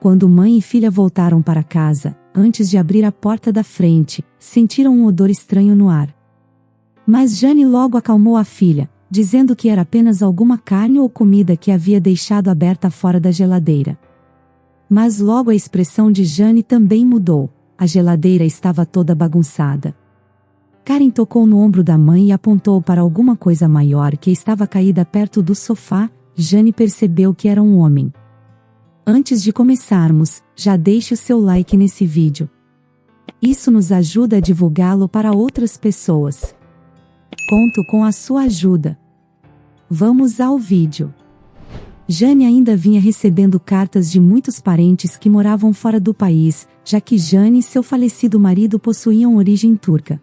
Quando mãe e filha voltaram para casa, antes de abrir a porta da frente, sentiram um odor estranho no ar. Mas Jane logo acalmou a filha, dizendo que era apenas alguma carne ou comida que havia deixado aberta fora da geladeira. Mas logo a expressão de Jane também mudou. A geladeira estava toda bagunçada. Karen tocou no ombro da mãe e apontou para alguma coisa maior que estava caída perto do sofá. Jane percebeu que era um homem. Antes de começarmos, já deixe o seu like nesse vídeo. Isso nos ajuda a divulgá-lo para outras pessoas. Conto com a sua ajuda. Vamos ao vídeo. Jane ainda vinha recebendo cartas de muitos parentes que moravam fora do país, já que Jane e seu falecido marido possuíam origem turca.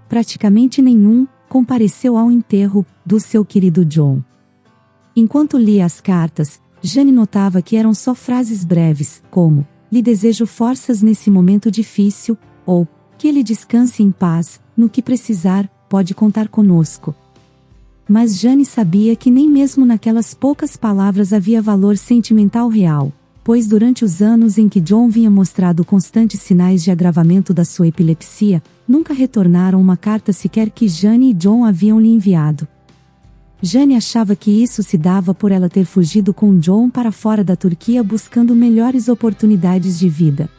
Praticamente nenhum compareceu ao enterro do seu querido John. Enquanto lia as cartas, Jane notava que eram só frases breves, como: "Lhe desejo forças nesse momento difícil", ou "Que ele descanse em paz, no que precisar, pode contar conosco". Mas Jane sabia que nem mesmo naquelas poucas palavras havia valor sentimental real, pois durante os anos em que John vinha mostrado constantes sinais de agravamento da sua epilepsia, nunca retornaram uma carta sequer que Jane e John haviam lhe enviado. Jane achava que isso se dava por ela ter fugido com John para fora da Turquia buscando melhores oportunidades de vida.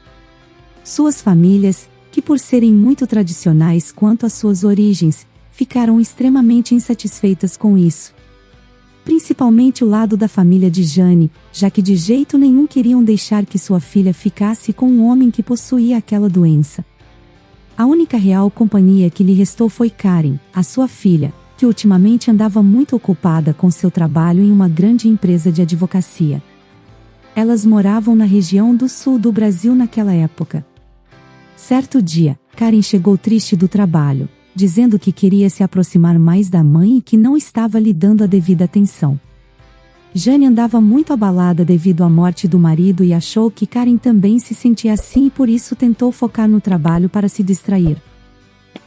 Suas famílias, que por serem muito tradicionais quanto às suas origens, ficaram extremamente insatisfeitas com isso. Principalmente o lado da família de Jane, já que de jeito nenhum queriam deixar que sua filha ficasse com um homem que possuía aquela doença. A única real companhia que lhe restou foi Karen, a sua filha, que ultimamente andava muito ocupada com seu trabalho em uma grande empresa de advocacia. Elas moravam na região do sul do Brasil naquela época. Certo dia, Karen chegou triste do trabalho, dizendo que queria se aproximar mais da mãe e que não estava lhe dando a devida atenção. Jane andava muito abalada devido à morte do marido e achou que Karen também se sentia assim e por isso tentou focar no trabalho para se distrair.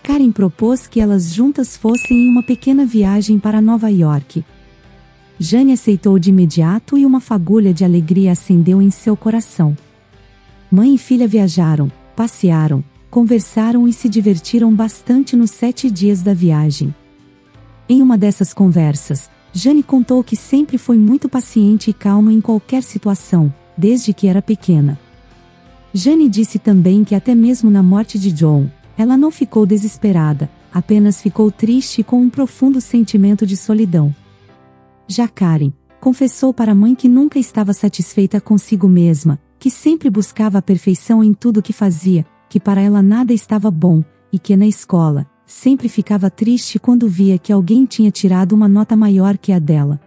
Karen propôs que elas juntas fossem em uma pequena viagem para Nova York. Jane aceitou de imediato e uma fagulha de alegria acendeu em seu coração. Mãe e filha viajaram, passearam, conversaram e se divertiram bastante nos 7 dias da viagem. Em uma dessas conversas, Jane contou que sempre foi muito paciente e calma em qualquer situação, desde que era pequena. Jane disse também que até mesmo na morte de John, ela não ficou desesperada, apenas ficou triste com um profundo sentimento de solidão. Já Karen confessou para a mãe que nunca estava satisfeita consigo mesma, que sempre buscava a perfeição em tudo que fazia, que para ela nada estava bom, e que na escola, sempre ficava triste quando via que alguém tinha tirado uma nota maior que a dela.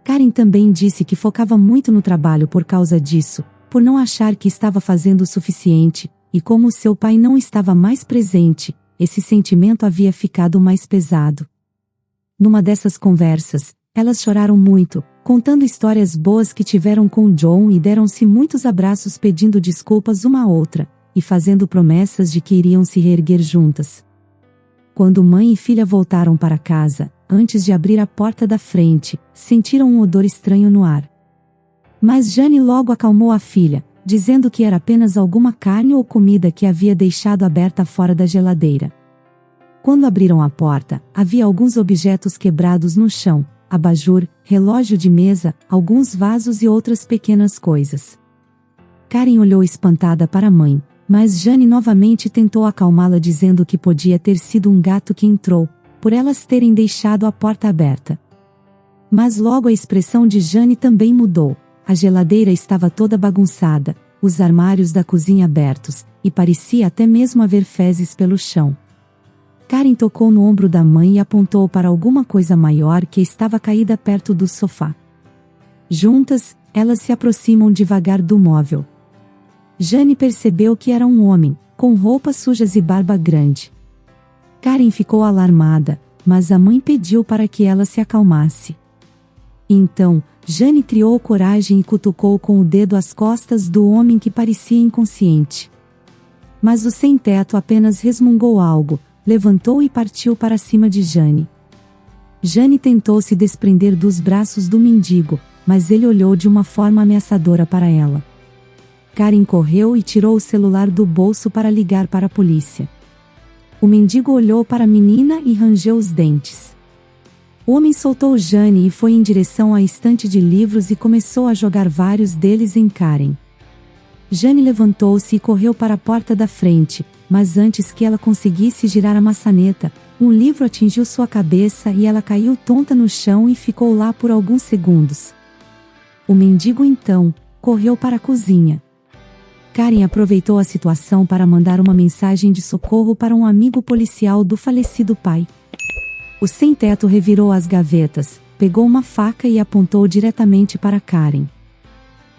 Karen também disse que focava muito no trabalho por causa disso, por não achar que estava fazendo o suficiente, e como seu pai não estava mais presente, esse sentimento havia ficado mais pesado. Numa dessas conversas, elas choraram muito, contando histórias boas que tiveram com John e deram-se muitos abraços pedindo desculpas uma à outra, e fazendo promessas de que iriam se reerguer juntas. Quando mãe e filha voltaram para casa, antes de abrir a porta da frente, sentiram um odor estranho no ar. Mas Jane logo acalmou a filha, dizendo que era apenas alguma carne ou comida que havia deixado aberta fora da geladeira. Quando abriram a porta, havia alguns objetos quebrados no chão, abajur, relógio de mesa, alguns vasos e outras pequenas coisas. Karen olhou espantada para a mãe, mas Jane novamente tentou acalmá-la dizendo que podia ter sido um gato que entrou, por elas terem deixado a porta aberta. Mas logo a expressão de Jane também mudou. A geladeira estava toda bagunçada, os armários da cozinha abertos, e parecia até mesmo haver fezes pelo chão. Karen tocou no ombro da mãe e apontou para alguma coisa maior que estava caída perto do sofá. Juntas, elas se aproximam devagar do móvel. Jane percebeu que era um homem, com roupas sujas e barba grande. Karen ficou alarmada, mas a mãe pediu para que ela se acalmasse. Então, Jane criou coragem e cutucou com o dedo as costas do homem que parecia inconsciente. Mas o sem-teto apenas resmungou algo, levantou e partiu para cima de Jane. Jane tentou se desprender dos braços do mendigo, mas ele olhou de uma forma ameaçadora para ela. Karen correu e tirou o celular do bolso para ligar para a polícia. O mendigo olhou para a menina e rangeu os dentes. O homem soltou Jane e foi em direção à estante de livros e começou a jogar vários deles em Karen. Jane levantou-se e correu para a porta da frente, mas antes que ela conseguisse girar a maçaneta, um livro atingiu sua cabeça e ela caiu tonta no chão e ficou lá por alguns segundos. O mendigo então correu para a cozinha. Karen aproveitou a situação para mandar uma mensagem de socorro para um amigo policial do falecido pai. O sem-teto revirou as gavetas, pegou uma faca e apontou diretamente para Karen.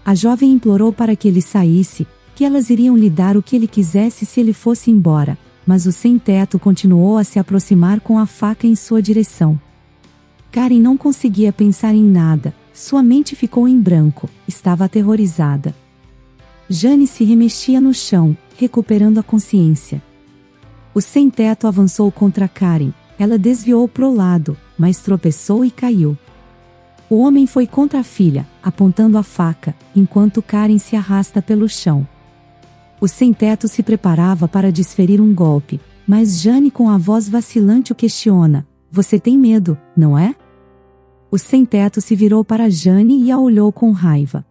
A jovem implorou para que ele saísse, que elas iriam lhe dar o que ele quisesse se ele fosse embora, mas o sem-teto continuou a se aproximar com a faca em sua direção. Karen não conseguia pensar em nada, sua mente ficou em branco, estava aterrorizada. Jane se remexia no chão, recuperando a consciência. O sem-teto avançou contra Karen. Ela desviou pro lado, mas tropeçou e caiu. O homem foi contra a filha, apontando a faca, enquanto Karen se arrasta pelo chão. O sem-teto se preparava para desferir um golpe, mas Jane com a voz vacilante o questiona: "Você tem medo, não é?" O sem-teto se virou para Jane e a olhou com raiva.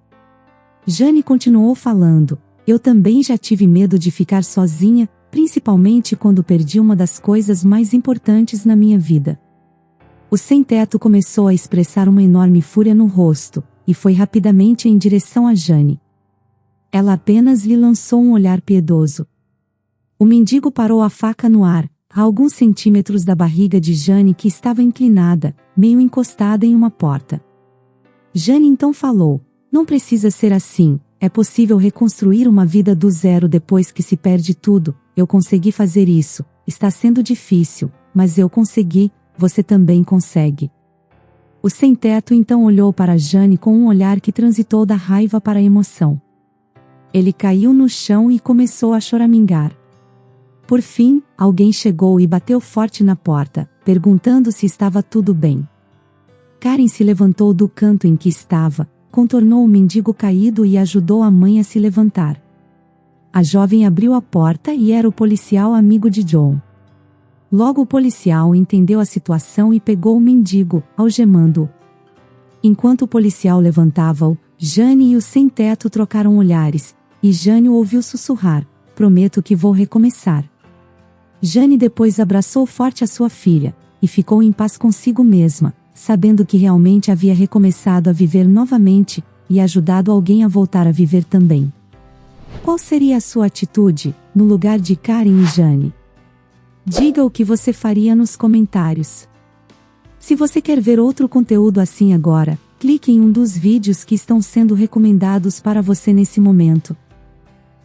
Jane continuou falando: "Eu também já tive medo de ficar sozinha, principalmente quando perdi uma das coisas mais importantes na minha vida." O sem-teto começou a expressar uma enorme fúria no rosto, e foi rapidamente em direção a Jane. Ela apenas lhe lançou um olhar piedoso. O mendigo parou a faca no ar, a alguns centímetros da barriga de Jane que estava inclinada, meio encostada em uma porta. Jane então falou: "Não precisa ser assim, é possível reconstruir uma vida do zero depois que se perde tudo. Eu consegui fazer isso, está sendo difícil, mas eu consegui, você também consegue." O sem-teto então olhou para Jane com um olhar que transitou da raiva para a emoção. Ele caiu no chão e começou a choramingar. Por fim, alguém chegou e bateu forte na porta, perguntando se estava tudo bem. Karen se levantou do canto em que estava, contornou o mendigo caído e ajudou a mãe a se levantar. A jovem abriu a porta e era o policial amigo de John. Logo o policial entendeu a situação e pegou o mendigo, algemando-o. Enquanto o policial levantava-o, Jane e o sem-teto trocaram olhares, e Jane o ouviu sussurrar: "Prometo que vou recomeçar." Jane depois abraçou forte a sua filha, e ficou em paz consigo mesma, sabendo que realmente havia recomeçado a viver novamente, e ajudado alguém a voltar a viver também. Qual seria a sua atitude, no lugar de Karen e Jane? Diga o que você faria nos comentários. Se você quer ver outro conteúdo assim agora, clique em um dos vídeos que estão sendo recomendados para você nesse momento.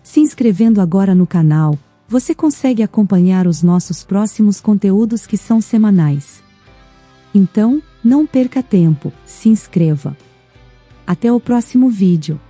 Se inscrevendo agora no canal, você consegue acompanhar os nossos próximos conteúdos que são semanais. Então, não perca tempo, se inscreva. Até o próximo vídeo.